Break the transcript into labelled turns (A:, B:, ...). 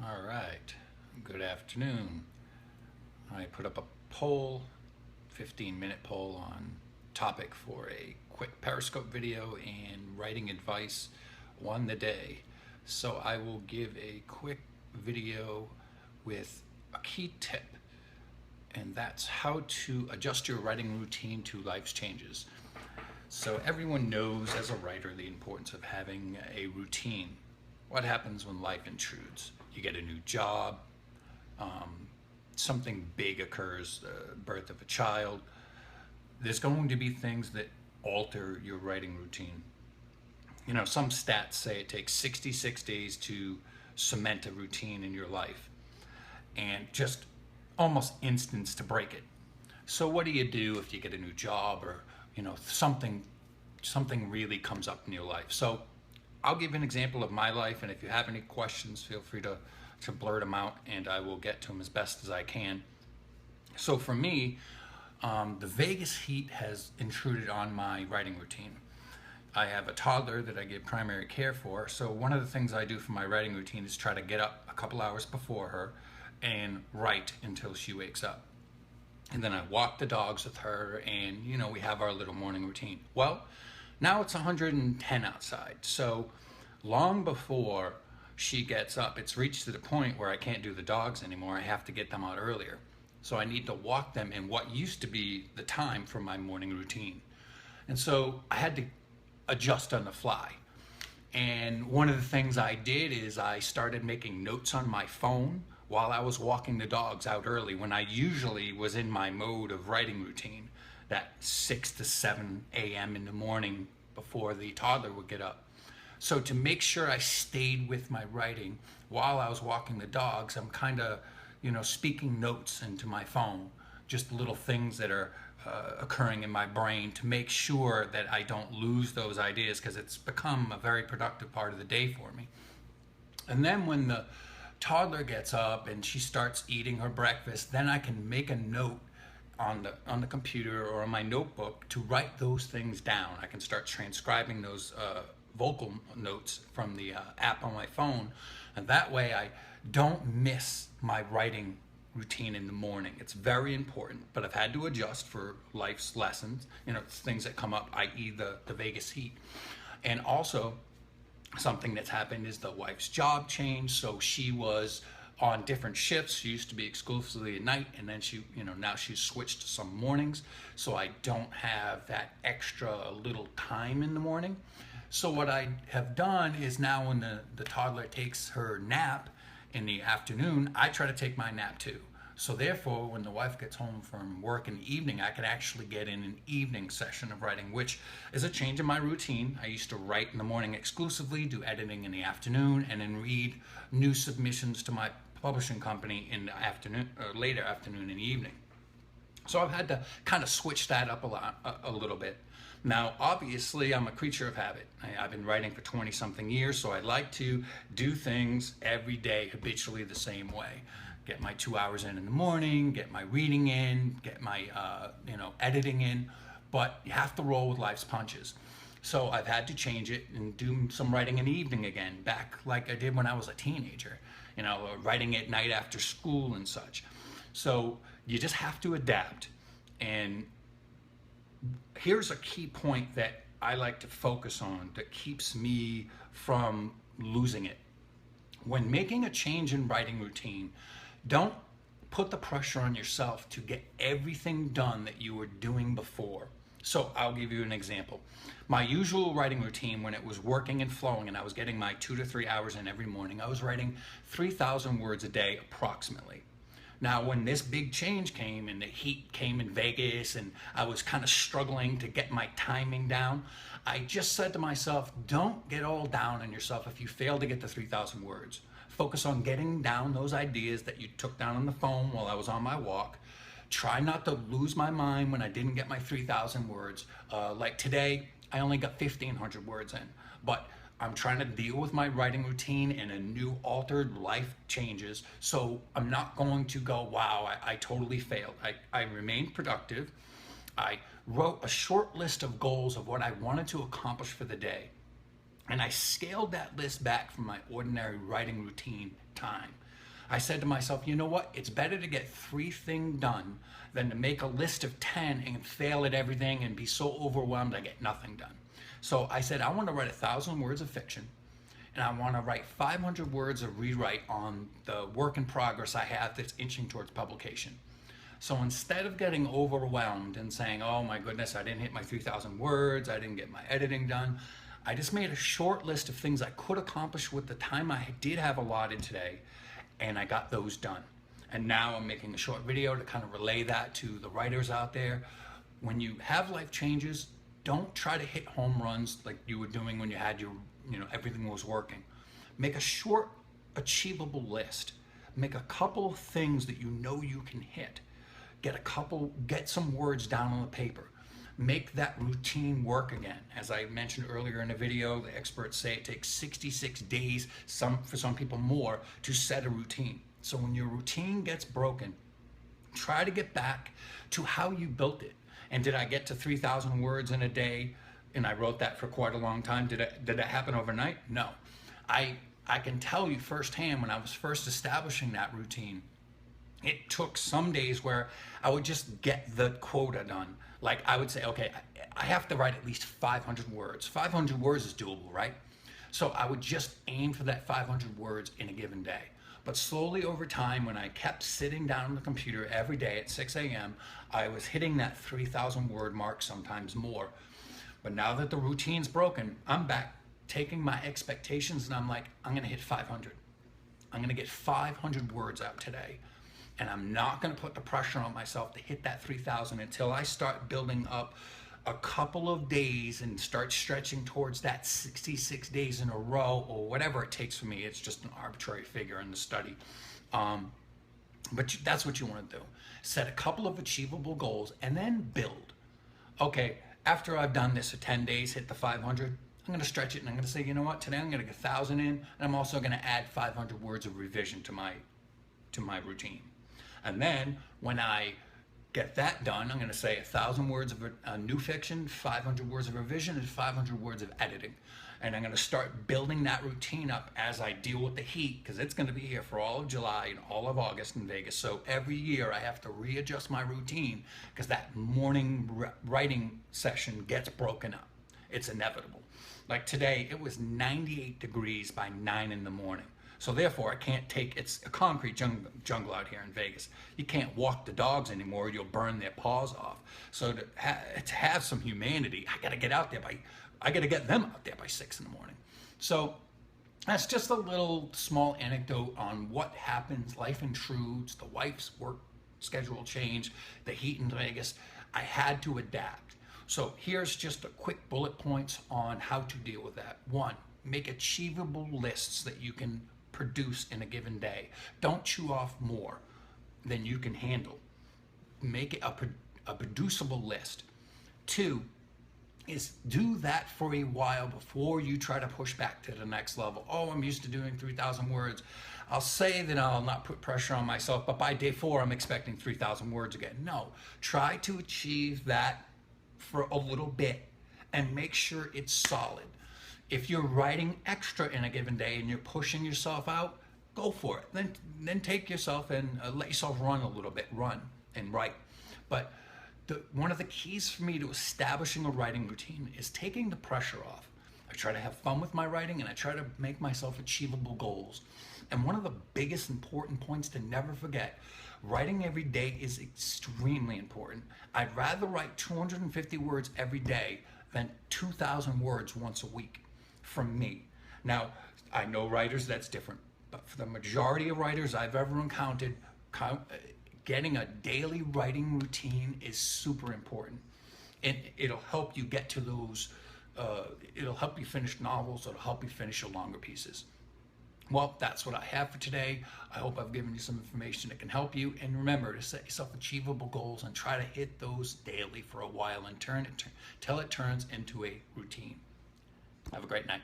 A: All right, good afternoon. I put up a poll, 15-minute poll on topic for a quick Periscope video and writing advice, won the day. So I will give a quick video with a key tip, and that's how to adjust your writing routine to life's changes. So everyone knows as a writer the importance of having a routine. What happens when life intrudes? You get a new job, something big occurs, the birth of a child. There's going to be things that alter your writing routine. You know, some stats say it takes 66 days to cement a routine in your life, and just almost instants to break it. So what do you do if you get a new job, or something really comes up in your life? So I'll give an example of my life, and if you have any questions, feel free to blurt them out, and I will get to them as best as I can. So for me, the Vegas heat has intruded on my writing routine. I have a toddler that I give primary care for, so one of the things I do for my writing routine is try to get up a couple hours before her and write until she wakes up. And then I walk the dogs with her, and we have our little morning routine. Well, now it's 110 outside, so long before she gets up, it's reached to the point where I can't do the dogs anymore. I have to get them out earlier. So I need to walk them in what used to be the time for my morning routine. And so I had to adjust on the fly. And one of the things I did is I started making notes on my phone while I was walking the dogs out early, when I usually was in my mode of writing routine, that 6 to 7 a.m. in the morning before the toddler would get up. So to make sure I stayed with my writing while I was walking the dogs, I'm kind of, speaking notes into my phone, just little things that are occurring in my brain to make sure that I don't lose those ideas, because it's become a very productive part of the day for me. And then when the toddler gets up and she starts eating her breakfast, then I can make a note on the computer or on my notebook to write those things down. I can start transcribing those vocal notes from the app on my phone, and that way I don't miss my writing routine in the morning. It's very important, but I've had to adjust for life's lessons, things that come up, i.e. the Vegas heat. And also something that's happened is the wife's job changed, so she was on different shifts. She used to be exclusively at night, and then now she's switched to some mornings, so I don't have that extra little time in the morning. So what I have done is, now when the toddler takes her nap in the afternoon, I try to take my nap too. So therefore, when the wife gets home from work in the evening, I can actually get in an evening session of writing, which is a change in my routine. I used to write in the morning exclusively, do editing in the afternoon, and then read new submissions to my publishing company in the afternoon, or later afternoon and evening. So I've had to kind of switch that up a little bit. Now, obviously, I'm a creature of habit. I've been writing for 20-something years, so I like to do things every day habitually the same way. Get my 2 hours in the morning, get my reading in, get my editing in, but you have to roll with life's punches. So I've had to change it and do some writing in the evening again, back like I did when I was a teenager, writing at night after school and such. So you just have to adapt. And here's a key point that I like to focus on that keeps me from losing it. When making a change in writing routine, don't put the pressure on yourself to get everything done that you were doing before. So I'll give you an example. My usual writing routine, when it was working and flowing and I was getting my 2 to 3 hours in every morning, I was writing 3,000 words a day approximately. Now, when this big change came and the heat came in Vegas and I was kind of struggling to get my timing down, I just said to myself, don't get all down on yourself if you fail to get to 3,000 words. Focus on getting down those ideas that you took down on the phone while I was on my walk. Try not to lose my mind when I didn't get my 3,000 words. Like today, I only got 1,500 words in, but I'm trying to deal with my writing routine and a new altered life changes. So I'm not going to go, wow, I totally failed. I remained productive. I wrote a short list of goals of what I wanted to accomplish for the day. And I scaled that list back from my ordinary writing routine time. I said to myself, you know what? It's better to get 3 things done than to make a list of 10 and fail at everything and be so overwhelmed I get nothing done. So I said, I want to write 1,000 words of fiction, and I want to write 500 words of rewrite on the work in progress I have that's inching towards publication. So instead of getting overwhelmed and saying, oh my goodness, I didn't hit my 3,000 words, I didn't get my editing done, I just made a short list of things I could accomplish with the time I did have allotted today, and I got those done. And now I'm making a short video to kind of relay that to the writers out there. When you have life changes, don't try to hit home runs like you were doing when you had your, everything was working. Make a short, achievable list. Make a couple of things that you know you can hit. Get some words down on the paper. Make that routine work again. As I mentioned earlier in the video, the experts say it takes 66 days, for some people more, to set a routine. So when your routine gets broken, try to get back to how you built it. And did I get to 3,000 words in a day? And I wrote that for quite a long time. Did that happen overnight? No. I can tell you firsthand, when I was first establishing that routine, it took some days where I would just get the quota done. Like I would say, okay, I have to write at least 500 words. 500 words is doable, right? So I would just aim for that 500 words in a given day. But slowly over time, when I kept sitting down on the computer every day at 6 a.m., I was hitting that 3,000 word mark, sometimes more. But now that the routine's broken, I'm back taking my expectations and I'm like, I'm gonna hit 500. I'm gonna get 500 words out today. And I'm not gonna put the pressure on myself to hit that 3,000 until I start building up a couple of days and start stretching towards that 66 days in a row or whatever it takes for me. It's just an arbitrary figure in the study. But that's what you want to do. Set a couple of achievable goals and then build. Okay, after I've done this for 10 days, hit the 500, I'm going to stretch it and I'm going to say, you know what, today I'm going to get 1,000 in, and I'm also going to add 500 words of revision to my routine. And then when I get that done, I'm going to say 1,000 words of new fiction, 500 words of revision, and 500 words of editing. And I'm going to start building that routine up as I deal with the heat, because it's going to be here for all of July and all of August in Vegas. So every year I have to readjust my routine because that morning writing session gets broken up. It's inevitable. Like today, it was 98 degrees by 9 in the morning. So therefore, I can't it's a concrete jungle out here in Vegas. You can't walk the dogs anymore, you'll burn their paws off. So to have some humanity, I gotta get them out there by 6 in the morning. So that's just a little small anecdote on what happens. Life intrudes, the wife's work schedule changed, the heat in Vegas. I had to adapt. So here's just a quick bullet points on how to deal with that. 1, make achievable lists that you can produce in a given day. Don't chew off more than you can handle. Make it a producible list. 2 is do that for a while before you try to push back to the next level. Oh, I'm used to doing 3,000 words. I'll say that I'll not put pressure on myself, but by day 4, I'm expecting 3,000 words again. No, try to achieve that for a little bit and make sure it's solid. If you're writing extra in a given day and you're pushing yourself out, go for it. Then take yourself and let yourself run a little bit, run and write. But one of the keys for me to establishing a writing routine is taking the pressure off. I try to have fun with my writing and I try to make myself achievable goals. And one of the biggest important points to never forget, writing every day is extremely important. I'd rather write 250 words every day than 2,000 words once a week. From me. Now, I know writers that's different, but for the majority of writers I've ever encountered, getting a daily writing routine is super important. And it'll help you get to those, it'll help you finish novels, it'll help you finish your longer pieces. Well, that's what I have for today. I hope I've given you some information that can help you. And remember to set yourself achievable goals and try to hit those daily for a while and till it turns into a routine. Have a great night.